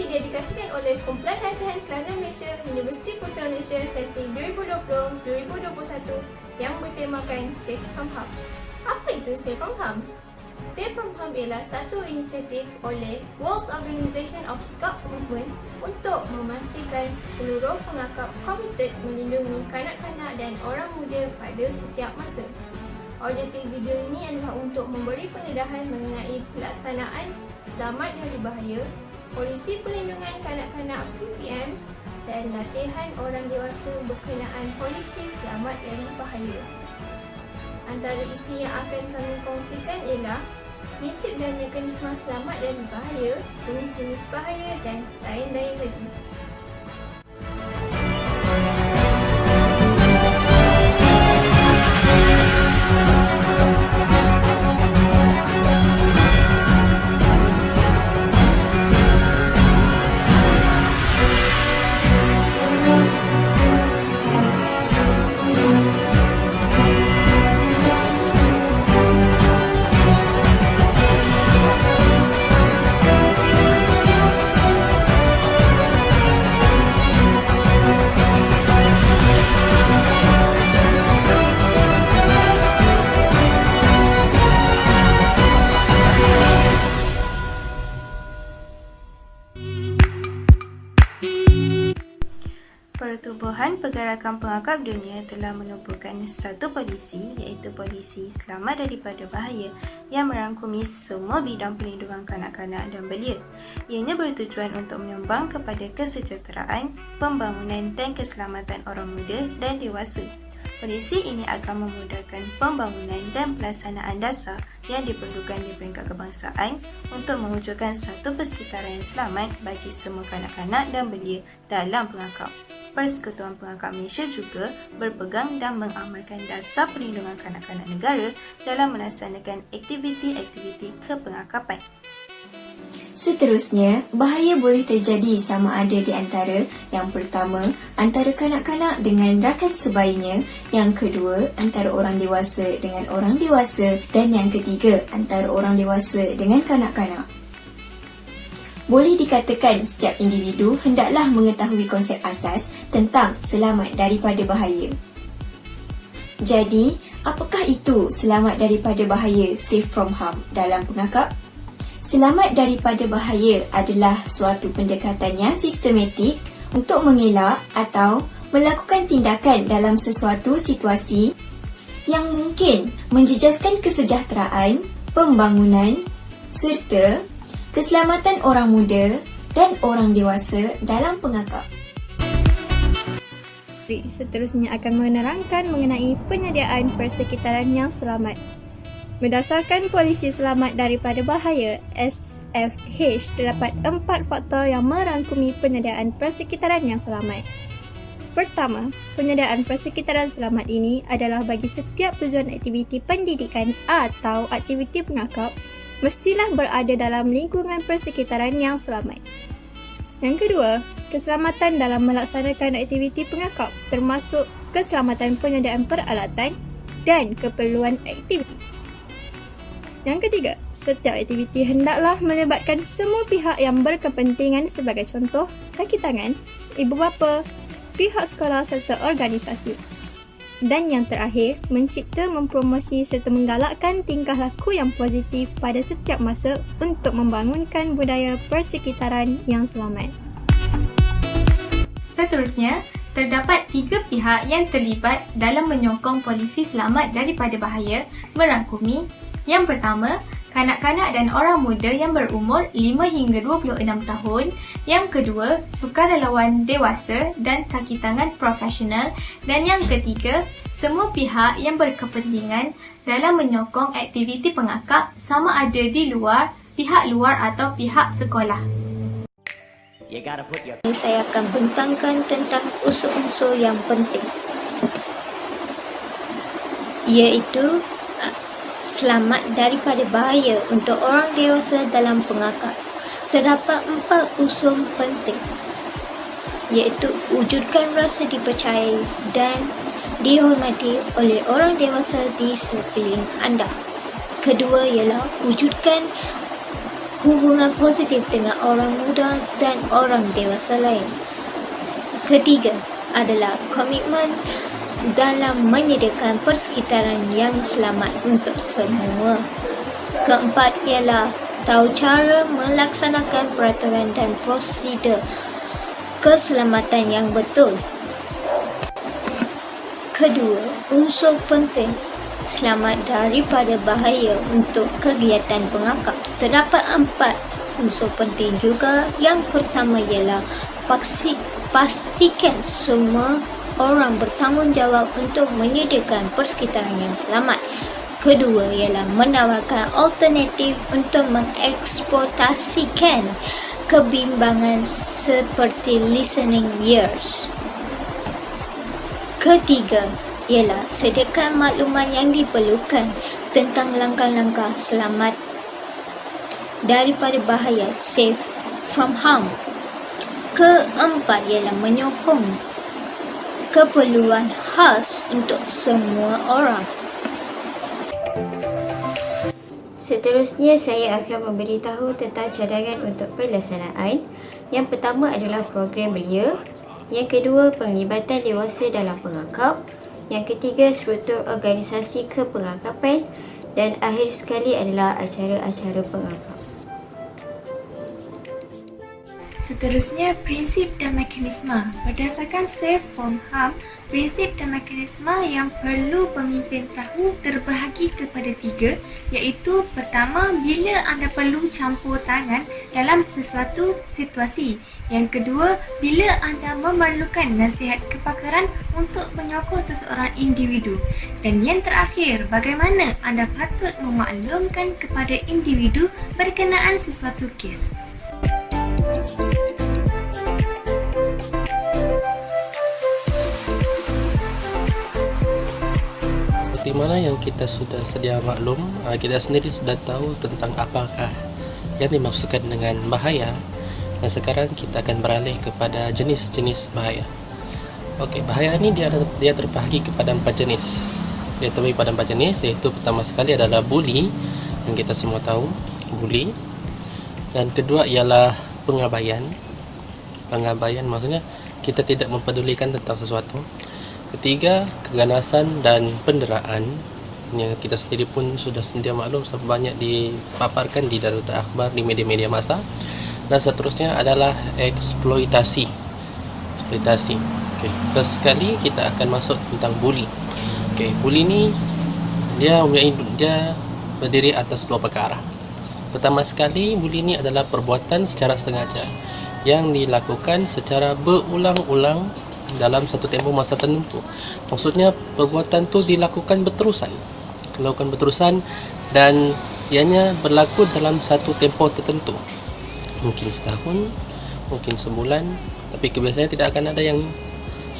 didedikasikan oleh Kumpulan Latihan Kelana Malaysia Universiti Putra Malaysia sesi 2020-2021 yang bertemakan Safe from Harm. Apa itu Safe from Harm? Safe from Harm ialah satu inisiatif oleh World Organization of Scout Movement untuk memastikan seluruh pengakap komited melindungi kanak-kanak dan orang muda pada setiap masa. Objektif video ini adalah untuk memberi pendedahan mengenai pelaksanaan selamat dari bahaya, polisi perlindungan kanak-kanak PPM dan latihan orang dewasa berkenaan polisi selamat dari bahaya. Antara isi yang akan kami kongsikan ialah prinsip dan mekanisme selamat dari bahaya, jenis-jenis bahaya dan lain-lain lagi. Pertubuhan Pergerakan Pengakap Dunia telah menubuhkan satu polisi iaitu Polisi Selamat Daripada Bahaya yang merangkumi semua bidang perlindungan kanak-kanak dan belia. Ianya bertujuan untuk menyumbang kepada kesejahteraan, pembangunan dan keselamatan orang muda dan dewasa. Polisi ini akan memudahkan pembangunan dan pelaksanaan dasar yang diperlukan di peringkat kebangsaan untuk mewujudkan satu persekitaran yang selamat bagi semua kanak-kanak dan belia dalam pengakap. Persekutuan Pengakap Malaysia juga berpegang dan mengamalkan dasar perlindungan kanak-kanak negara dalam melaksanakan aktiviti-aktiviti kepengakapan. Seterusnya, bahaya boleh terjadi sama ada di antara yang pertama, antara kanak-kanak dengan rakan sebayinya, yang kedua, antara orang dewasa dengan orang dewasa dan yang ketiga, antara orang dewasa dengan kanak-kanak. Boleh dikatakan setiap individu hendaklah mengetahui konsep asas tentang selamat daripada bahaya. Jadi, apakah itu selamat daripada bahaya, safe from harm dalam pengakap? Selamat daripada bahaya adalah suatu pendekatan yang sistematik untuk mengelak atau melakukan tindakan dalam sesuatu situasi yang mungkin menjejaskan kesejahteraan, pembangunan serta keselamatan orang muda dan orang dewasa dalam pengakap. Seterusnya akan menerangkan mengenai penyediaan persekitaran yang selamat. Berdasarkan Polisi Selamat Daripada Bahaya SFH, terdapat 4 faktor yang merangkumi penyediaan persekitaran yang selamat. Pertama, penyediaan persekitaran selamat ini adalah bagi setiap tujuan aktiviti pendidikan atau aktiviti pengakap mestilah berada dalam lingkungan persekitaran yang selamat. Yang kedua, keselamatan dalam melaksanakan aktiviti pengakap termasuk keselamatan penyediaan peralatan dan keperluan aktiviti. Yang ketiga, setiap aktiviti hendaklah melibatkan semua pihak yang berkepentingan sebagai contoh, kaki tangan, ibu bapa, pihak sekolah serta organisasi. Dan yang terakhir, mencipta, mempromosi serta menggalakkan tingkah laku yang positif pada setiap masa untuk membangunkan budaya persekitaran yang selamat. Seterusnya, terdapat 3 pihak yang terlibat dalam menyokong polisi selamat daripada bahaya merangkumi yang pertama, kanak-kanak dan orang muda yang berumur 5 hingga 26 tahun. Yang kedua, sukarelawan dewasa dan kaki tangan profesional. Dan yang ketiga, semua pihak yang berkepentingan dalam menyokong aktiviti pengakap sama ada di luar, pihak luar atau pihak sekolah. Saya akan bentangkan tentang unsur-unsur yang penting, iaitu selamat daripada bahaya untuk orang dewasa dalam pengakap. Terdapat 4 unsur penting, iaitu wujudkan rasa dipercayai dan dihormati oleh orang dewasa di sekeliling anda. Kedua ialah wujudkan hubungan positif dengan orang muda dan orang dewasa lain. Ketiga adalah komitmen dalam menyediakan persekitaran yang selamat untuk semua. Keempat ialah tahu cara melaksanakan peraturan dan prosedur keselamatan yang betul. Kedua, unsur penting selamat daripada bahaya untuk kegiatan pengakap. Terdapat 4 unsur penting juga. Yang pertama ialah pastikan semua orang bertanggungjawab untuk menyediakan persekitaran yang selamat. Kedua ialah menawarkan alternatif untuk mengeksploitasikan kebimbangan seperti listening ears. Ketiga ialah sediakan maklumat yang diperlukan tentang langkah-langkah selamat daripada bahaya, safe from harm. Keempat ialah menyokong keperluan khas untuk semua orang. Seterusnya, saya akan memberitahu tentang cadangan untuk pelaksanaan. Yang pertama adalah program belia. Yang kedua, penglibatan dewasa dalam pengakap. Yang ketiga, struktur organisasi kepengakapan. Dan akhir sekali adalah acara-acara pengakap. Seterusnya, prinsip dan mekanisme. Berdasarkan Safe from Harm, prinsip dan mekanisme yang perlu pemimpin tahu terbahagi kepada 3, iaitu pertama, bila anda perlu campur tangan dalam sesuatu situasi. Yang kedua, bila anda memerlukan nasihat kepakaran untuk menyokong seseorang individu. Dan yang terakhir, bagaimana anda patut memaklumkan kepada individu berkenaan sesuatu kes. Seperti mana yang kita sudah sedia maklum, kita sendiri sudah tahu tentang apakah yang dimaksudkan dengan bahaya. Dan sekarang kita akan beralih kepada jenis-jenis bahaya. Okey, bahaya ini dia terbahagi kepada 4 jenis. Dia terbahagi pada 4 jenis, iaitu pertama sekali adalah bully, yang kita semua tahu, bully. Dan kedua ialah pengabaian. Pengabaian maksudnya kita tidak mempedulikan tentang sesuatu. Ketiga, keganasan dan penderaan, yang kita sendiri pun sudah sedia maklum sebab banyak dipaparkan di dalam akhbar, di media-media massa. Dan seterusnya adalah eksploitasi. Okey, first sekali kita akan masuk tentang bully. Okey, bully ni dia berdiri atas 2 perkara. Pertama sekali, bully ni adalah perbuatan secara sengaja yang dilakukan secara berulang-ulang dalam satu tempoh masa tertentu. Maksudnya perbuatan tu dilakukan berterusan. Dan ianya berlaku dalam satu tempoh tertentu. Mungkin setahun, mungkin sebulan, tapi kebiasaannya tidak akan ada yang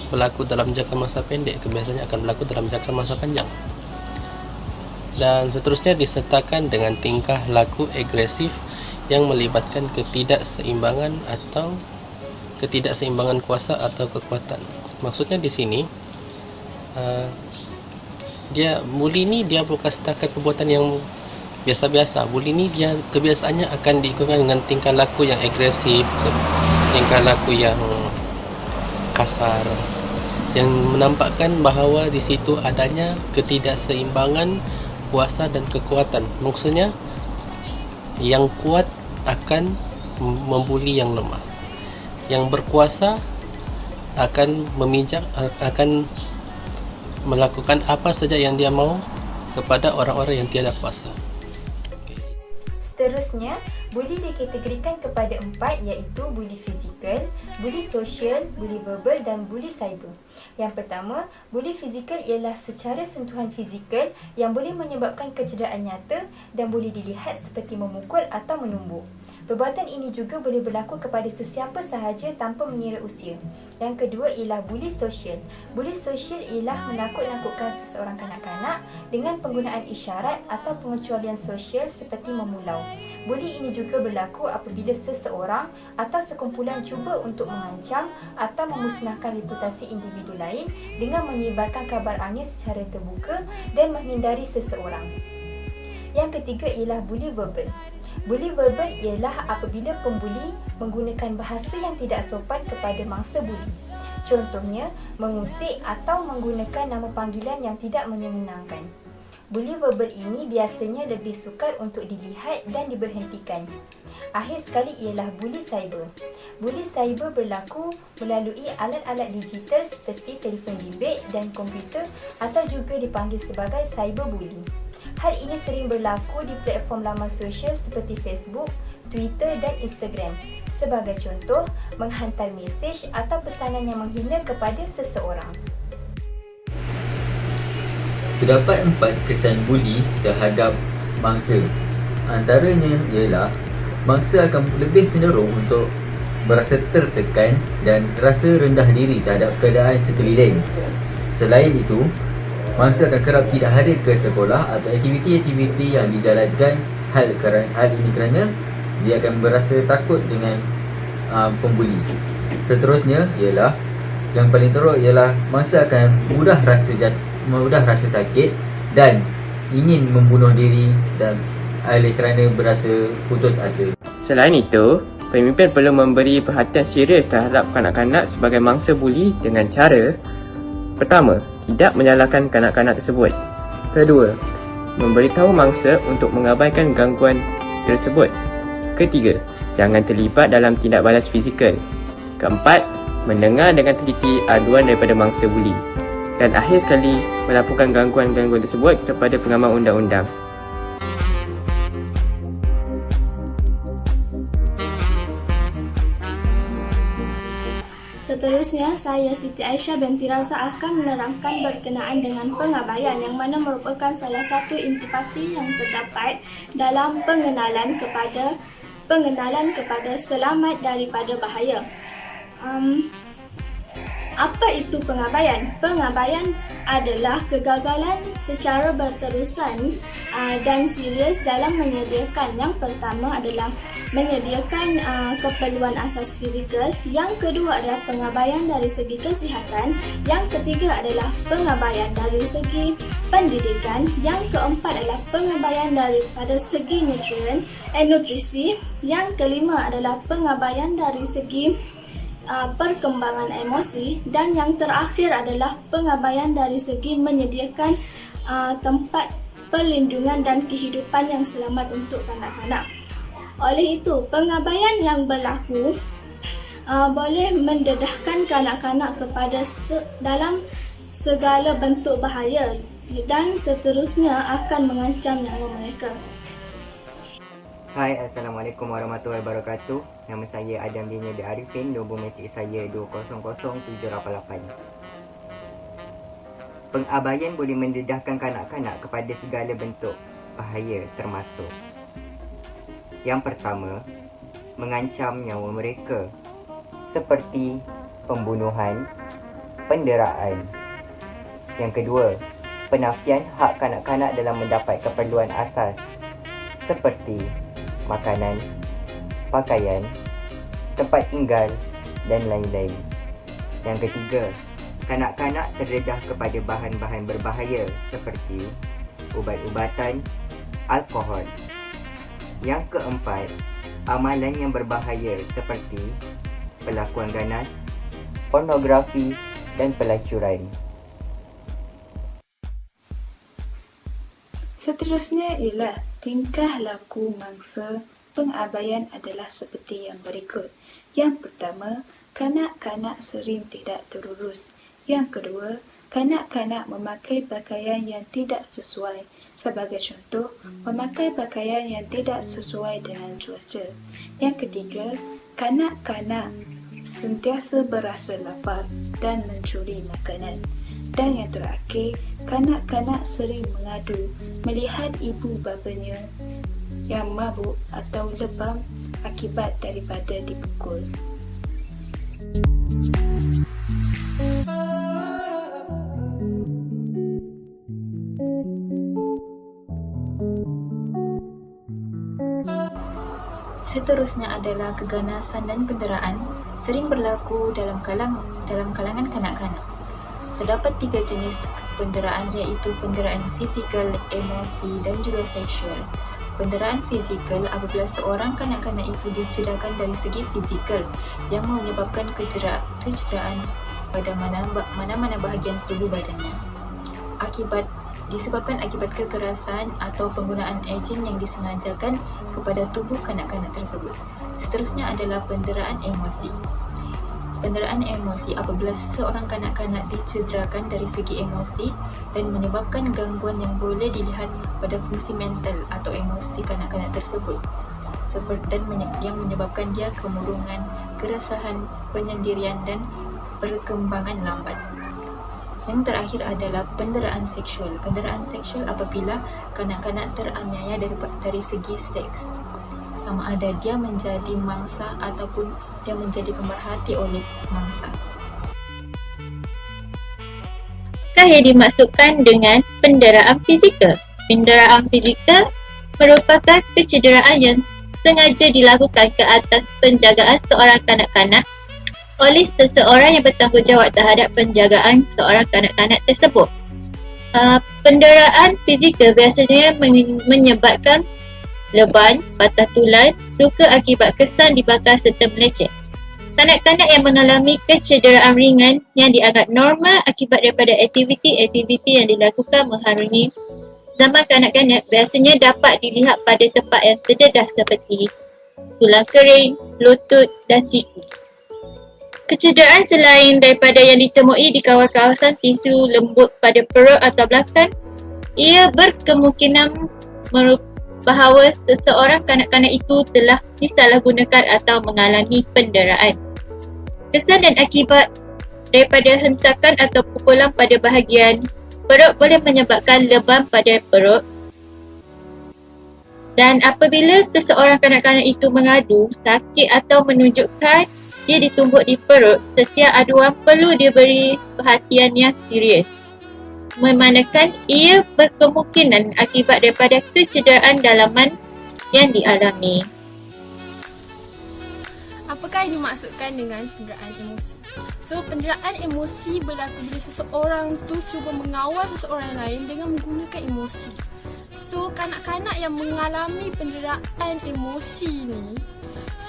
berlaku dalam jangka masa pendek. Kebiasaannya akan berlaku dalam jangka masa panjang. Dan seterusnya disertakan dengan tingkah laku agresif yang melibatkan ketidakseimbangan kuasa atau kekuatan. Maksudnya di sini bully ni dia bukan setakat perbuatan yang biasa-biasa. Bully ni dia kebiasaannya akan diikutkan dengan tingkah laku yang agresif, tingkah laku yang kasar, yang menampakkan bahawa di situ adanya ketidakseimbangan kuasa dan kekuatan. Maksudnya yang kuat akan membuli yang lemah, yang berkuasa akan akan melakukan apa saja yang dia mahu kepada orang-orang yang tiada kuasa. Seterusnya, bully dikategorikan kepada 4, iaitu bully fizikal, bully sosial, bully verbal dan bully cyber. Yang pertama, bully fizikal ialah secara sentuhan fizikal yang boleh menyebabkan kecederaan nyata dan boleh dilihat seperti memukul atau menumbuk. Perbuatan ini juga boleh berlaku kepada sesiapa sahaja tanpa mengira usia. Yang kedua ialah bully sosial. Bully sosial ialah menakut-nakutkan seseorang kanak-kanak dengan penggunaan isyarat atau pengecualian sosial seperti memulau. Bully ini juga berlaku apabila seseorang atau sekumpulan cuba untuk mengancam atau memusnahkan reputasi individu lain dengan menyebarkan kabar angin secara terbuka dan menghindari seseorang. Yang ketiga ialah bully verbal. Buli verbal ialah apabila pembuli menggunakan bahasa yang tidak sopan kepada mangsa buli. Contohnya, mengusik atau menggunakan nama panggilan yang tidak menyenangkan. Buli verbal ini biasanya lebih sukar untuk dilihat dan diberhentikan. Akhir sekali ialah buli cyber. Buli cyber berlaku melalui alat-alat digital seperti telefon bimbit dan komputer atau juga dipanggil sebagai cyberbully. Hal ini sering berlaku di platform laman sosial seperti Facebook, Twitter dan Instagram. Sebagai contoh, menghantar mesej atau pesanan yang menghina kepada seseorang. Terdapat 4 kesan buli terhadap mangsa. Antaranya ialah mangsa akan lebih cenderung untuk berasa tertekan dan rasa rendah diri terhadap keadaan sekeliling. Selain itu, mangsa akan kerap tidak hadir ke sekolah atau aktiviti-aktiviti yang dijalankan. Hal ini kerana dia akan berasa takut dengan pembuli. Seterusnya ialah yang paling teruk ialah mangsa akan mudah rasa sakit dan ingin membunuh diri dan oleh kerana berasa putus asa. Selain itu, pemimpin perlu memberi perhatian serius terhadap kanak-kanak sebagai mangsa buli dengan cara: pertama, tidak menyalahkan kanak-kanak tersebut. Kedua, memberitahu mangsa untuk mengabaikan gangguan tersebut. Ketiga, jangan terlibat dalam tindak balas fizikal. Keempat, mendengar dengan teliti aduan daripada mangsa buli. Dan akhir sekali, melaporkan gangguan-gangguan tersebut kepada pengamal undang-undang. Seterusnya, saya Siti Aisyah binti Raza akan menerangkan berkenaan dengan pengabaian yang mana merupakan salah satu intipati yang terdapat dalam pengenalan kepada selamat daripada bahaya. Apa itu pengabaian? Pengabaian adalah kegagalan secara berterusan dan serius dalam menyediakan. Yang pertama adalah menyediakan keperluan asas fizikal. Yang kedua adalah pengabaian dari segi kesihatan. Yang ketiga adalah pengabaian dari segi pendidikan. Yang keempat adalah pengabaian daripada segi nutrisi. Yang kelima adalah pengabaian dari segi perkembangan emosi, dan yang terakhir adalah pengabaian dari segi menyediakan tempat perlindungan dan kehidupan yang selamat untuk kanak-kanak. Oleh itu, pengabaian yang berlaku boleh mendedahkan kanak-kanak kepada dalam segala bentuk bahaya dan seterusnya akan mengancam nyawa mereka. Hai, Assalamualaikum warahmatullahi wabarakatuh. Nama saya Adam bin Yadi Arifin, nombor matrik saya 200788. Pengabaian boleh mendedahkan kanak-kanak kepada segala bentuk bahaya termasuk: yang pertama, mengancam nyawa mereka seperti pembunuhan, penderaan. Yang kedua, penafian hak kanak-kanak dalam mendapat keperluan asas seperti makanan, pakaian, tempat tinggal dan lain-lain. Yang ketiga, kanak-kanak terdedah kepada bahan-bahan berbahaya seperti ubat-ubatan, alkohol. Yang keempat, amalan yang berbahaya seperti pelakuan ganas, pornografi dan pelacuran. Seterusnya ialah tingkah laku mangsa pengabaian adalah seperti yang berikut. Yang pertama, kanak-kanak sering tidak terurus. Yang kedua, kanak-kanak memakai pakaian yang tidak sesuai. Sebagai contoh, memakai pakaian yang tidak sesuai dengan cuaca. Yang ketiga, kanak-kanak sentiasa berasa lapar dan mencuri makanan. Dan yang terakhir, kanak-kanak sering mengadu melihat ibu bapanya yang mabuk atau lebam akibat daripada dipukul. Seterusnya adalah keganasan dan penderaan sering berlaku dalam kalangan kanak-kanak. Terdapat 3 jenis penderaan, iaitu penderaan fizikal, emosi dan juga seksual. penderaan fizikal apabila seorang kanak-kanak itu dicederakan dari segi fizikal yang menyebabkan kecederaan pada mana-mana bahagian tubuh badannya. Disebabkan akibat kekerasan atau penggunaan ejen yang disengajakan kepada tubuh kanak-kanak tersebut. Seterusnya adalah penderaan emosi. Penderaan emosi apabila seorang kanak-kanak dicederakan dari segi emosi dan menyebabkan gangguan yang boleh dilihat pada fungsi mental atau emosi kanak-kanak tersebut, dan yang menyebabkan dia kemurungan, keresahan, penyendirian dan perkembangan lambat. Yang terakhir adalah penderaan seksual. Penderaan seksual apabila kanak-kanak teraniaya dari segi seks, sama ada dia menjadi mangsa ataupun dia menjadi pemerhati oleh mangsa. Apakah yang dimaksudkan dengan penderaan fizikal? Penderaan fizikal merupakan kecederaan yang sengaja dilakukan ke atas penjagaan seorang kanak-kanak oleh seseorang yang bertanggungjawab terhadap penjagaan seorang kanak-kanak tersebut. Penderaan fizikal biasanya menyebabkan leban, patah tulang, luka akibat kesan dibakar serta melecet. Kanak-kanak yang mengalami kecederaan ringan yang dianggap normal akibat daripada aktiviti-aktiviti yang dilakukan mengharungi zaman kanak-kanak biasanya dapat dilihat pada tempat yang terdedah seperti tulang kering, lutut dan siku. Kecederaan selain daripada yang ditemui di kawasan tisu lembut pada perut atau belakang, ia berkemungkinan bahawa seseorang kanak-kanak itu telah disalahgunakan atau mengalami penderaan. Kesan dan akibat daripada hentakan atau pukulan pada bahagian perut boleh menyebabkan lebam pada perut. Dan apabila seseorang kanak-kanak itu mengadu sakit atau menunjukkan dia ditumbuk di perut, setiap aduan perlu diberi perhatian yang serius. Memandangkan ia berkemungkinan akibat daripada kecederaan dalaman yang dialami. Apakah yang dimaksudkan dengan penderaan emosi? So, penderaan emosi berlaku bila seseorang tu cuba mengawal seseorang lain dengan menggunakan emosi. So, kanak-kanak yang mengalami penderaan emosi ni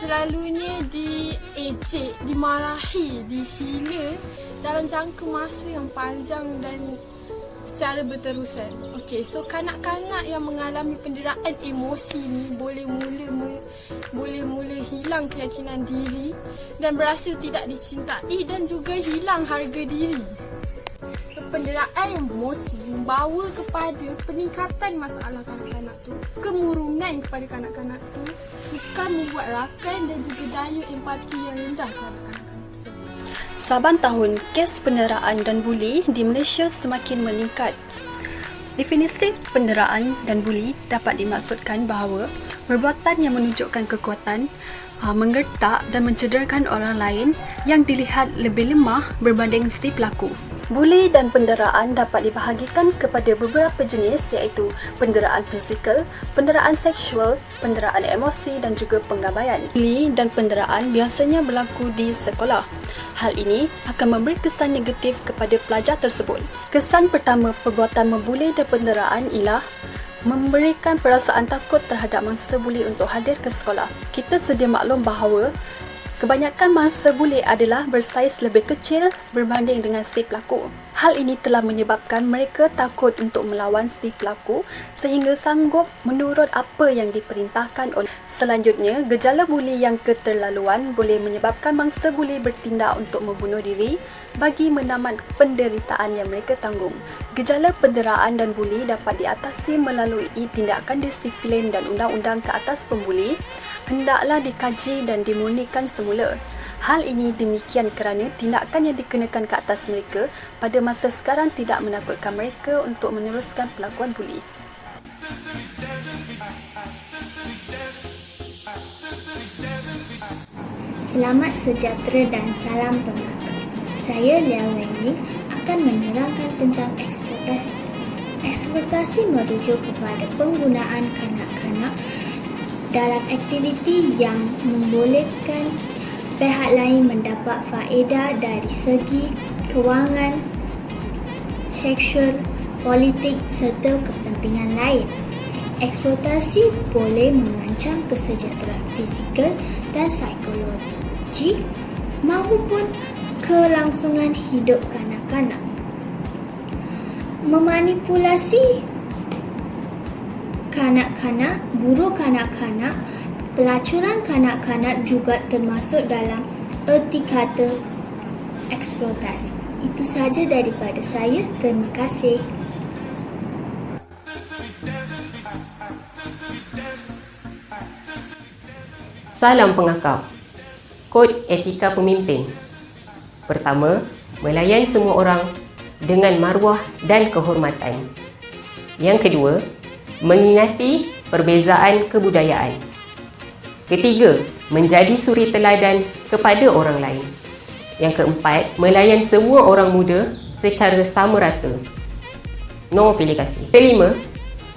selalunya diejek, dimarahi, dihina dalam jangka masa yang panjang dan secara berterusan. Okey, so kanak-kanak yang mengalami penderaan emosi ni boleh mula hilang keyakinan diri dan berasa tidak dicintai dan juga hilang harga diri. Penderaan emosi membawa kepada peningkatan masalah kanak-kanak tu, kemurungan kepada kanak-kanak tu, sukar membuat rakan dan juga daya empati yang rendah terhadap kanak-kanak tersebut. Saban tahun, kes penderaan dan buli di Malaysia semakin meningkat. Definisi penderaan dan buli dapat dimaksudkan bahawa perbuatan yang menunjukkan kekuatan, menggertak dan mencederakan orang lain yang dilihat lebih lemah berbanding si pelaku. Buli dan penderaan dapat dibahagikan kepada beberapa jenis iaitu penderaan fizikal, penderaan seksual, penderaan emosi dan juga penggabaian. Buli dan penderaan biasanya berlaku di sekolah. Hal ini akan memberi kesan negatif kepada pelajar tersebut. Kesan pertama perbuatan membuli dan penderaan ialah memberikan perasaan takut terhadap mangsa buli untuk hadir ke sekolah. Kita sedia maklum bahawa kebanyakan mangsa buli adalah bersaiz lebih kecil berbanding dengan si pelaku. Hal ini telah menyebabkan mereka takut untuk melawan si pelaku sehingga sanggup menurut apa yang diperintahkan oleh. Selanjutnya, gejala buli yang keterlaluan boleh menyebabkan mangsa buli bertindak untuk membunuh diri bagi menamat penderitaan yang mereka tanggung. Gejala penderaan dan buli dapat diatasi melalui tindakan disiplin dan undang-undang ke atas pembuli hendaklah dikaji dan dimurnikan semula. Hal ini demikian kerana tindakan yang dikenakan ke atas mereka pada masa sekarang tidak menakutkan mereka untuk meneruskan pelakuan buli. Selamat sejahtera dan salam pengakar. Saya Liao Wenli akan menerangkan tentang eksploitasi. Eksploitasi merujuk kepada penggunaan kanak-kanak dalam aktiviti yang membolehkan pihak lain mendapat faedah dari segi kewangan, seksual, politik serta kepentingan lain. Eksploitasi boleh mengancam kesejahteraan fizikal dan psikologi maupun kelangsungan hidup kanak-kanak. Memanipulasi kanak-kanak, buruh kanak-kanak, pelacuran kanak-kanak juga termasuk dalam erti kata eksploitasi. Itu sahaja daripada saya. Terima kasih. Salam pengakap. Kod etika pemimpin. Pertama, melayan semua orang dengan maruah dan kehormatan. Yang kedua, mengingati perbezaan kebudayaan. Ketiga, menjadi suri teladan kepada orang lain. Yang keempat, melayan semua orang muda secara sama rata. No pilih kasih. Kelima,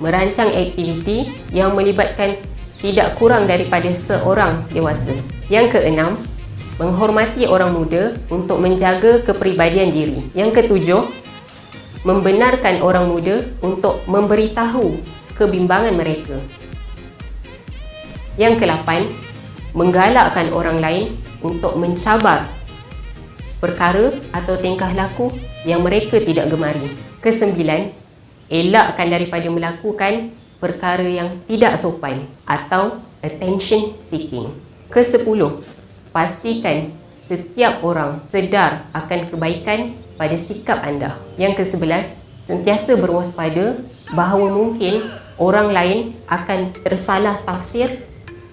merancang aktiviti yang melibatkan tidak kurang daripada seorang dewasa. Yang keenam, menghormati orang muda untuk menjaga kepribadian diri. Yang ketujuh, membenarkan orang muda untuk memberitahu kebimbangan mereka. Yang ke-8, menggalakkan orang lain untuk mencabar perkara atau tingkah laku yang mereka tidak gemari. Ke-9, elakkan daripada melakukan perkara yang tidak sopan atau attention seeking. Ke-10, pastikan setiap orang sedar akan kebaikan pada sikap anda. Yang ke-11, sentiasa berwaspada bahawa mungkin orang lain akan tersalah tafsir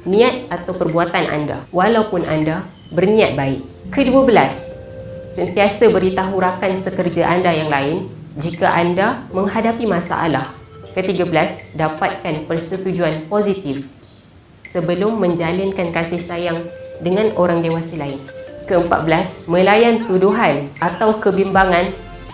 niat atau perbuatan anda walaupun anda berniat baik. Ke-12, sentiasa beritahu rakan sekerja anda yang lain jika anda menghadapi masalah. Ke-13, dapatkan persetujuan positif sebelum menjalinkan kasih sayang dengan orang dewasa lain. Ke-14, melayan tuduhan atau kebimbangan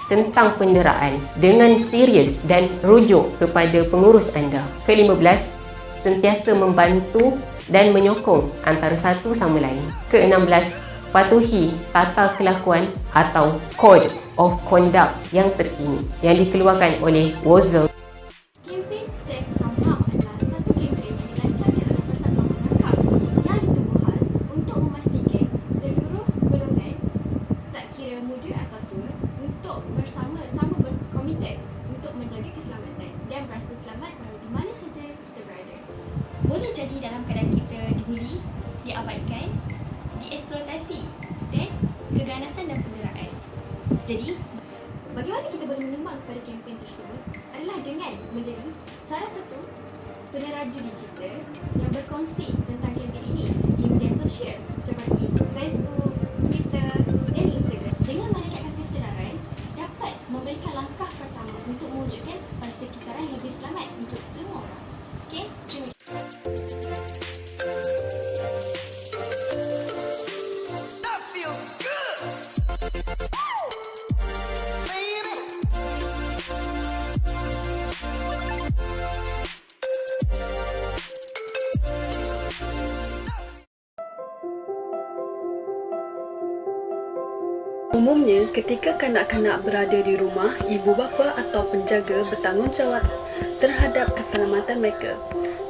tentang penderaan dengan serius dan rujuk kepada pengurus anda. Ke-15, sentiasa membantu dan menyokong antara satu sama lain. Ke-16, patuhi tata kelakuan atau Code of Conduct yang terkini yang dikeluarkan oleh WOZL. Kempen Safe From Harm adalah satu kempen yang dilancarkan oleh Persatuan Pengakap yang ditubuh khas untuk memastikan seluruh golongan, tak kira muda atau tua, untuk bersama-sama berkomited untuk menjaga keselamatan dan berasa selamat walau di mana saja kita berada. Boleh jadi dalam keadaan kita dibuli, diabaikan, dieksploitasi dan keganasan dan penderaan. Jadi, bagaimana kita boleh menyumbang kepada kempen tersebut adalah dengan menjadi salah satu peneraja digital yang berkongsi tentang kempen ini di media sosial seperti Facebook, Twitter dan Instagram. Dengan meningkatkan kesedaran, dapat memberikan langkah pertama untuk mewujudkan persekitaran yang lebih selamat untuk semua orang. Sekian, terima kasih. Umumnya, ketika kanak-kanak berada di rumah, ibu bapa atau penjaga bertanggungjawab terhadap keselamatan mereka.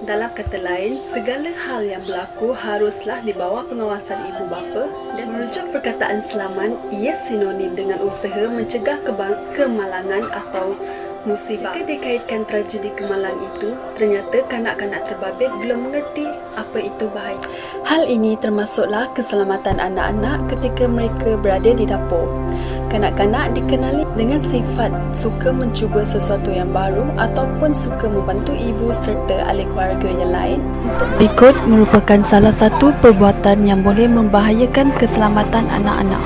Dalam kata lain, segala hal yang berlaku haruslah di bawah pengawasan ibu bapa, dan merujuk perkataan selamat, ia sinonim dengan usaha mencegah kemalangan atau musibah. Jika dikaitkan tragedi kemalangan itu, ternyata kanak-kanak terbabit belum mengerti apa itu bahaya. Hal ini termasuklah keselamatan anak-anak ketika mereka berada di dapur. Kanak-kanak dikenali dengan sifat suka mencuba sesuatu yang baru ataupun suka membantu ibu serta ahli keluarga yang lain. Ikut merupakan salah satu perbuatan yang boleh membahayakan keselamatan anak-anak.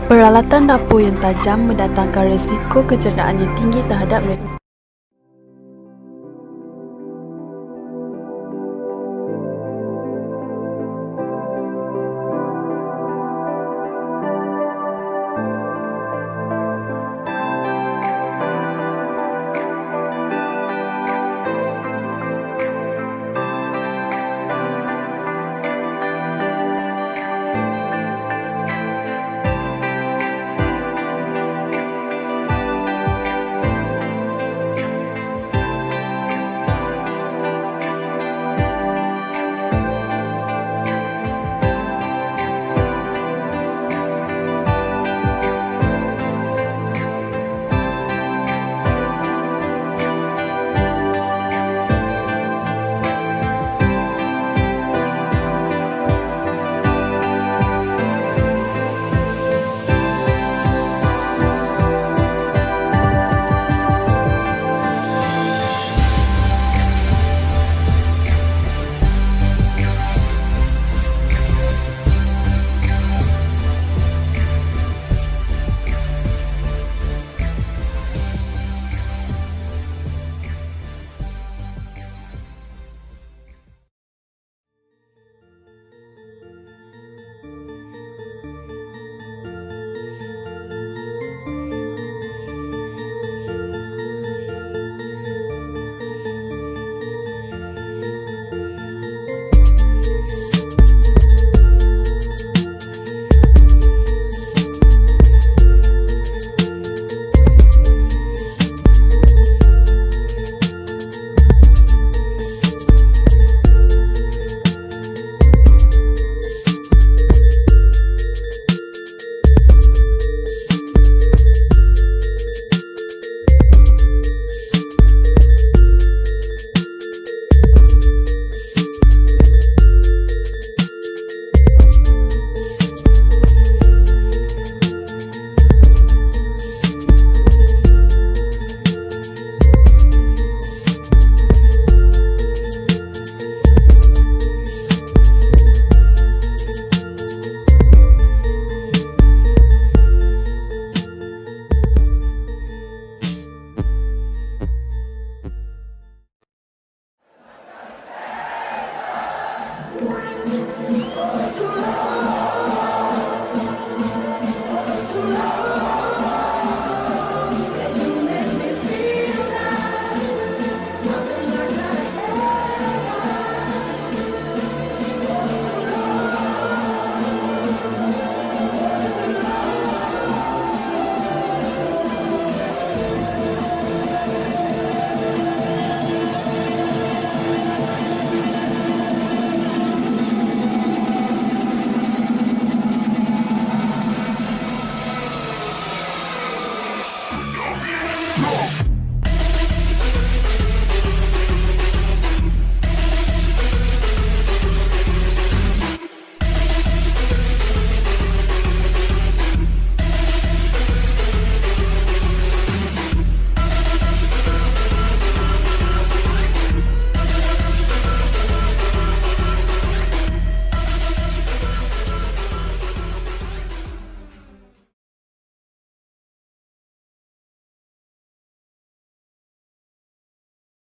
Peralatan dapur yang tajam mendatangkan risiko kecederaan yang tinggi terhadap mereka.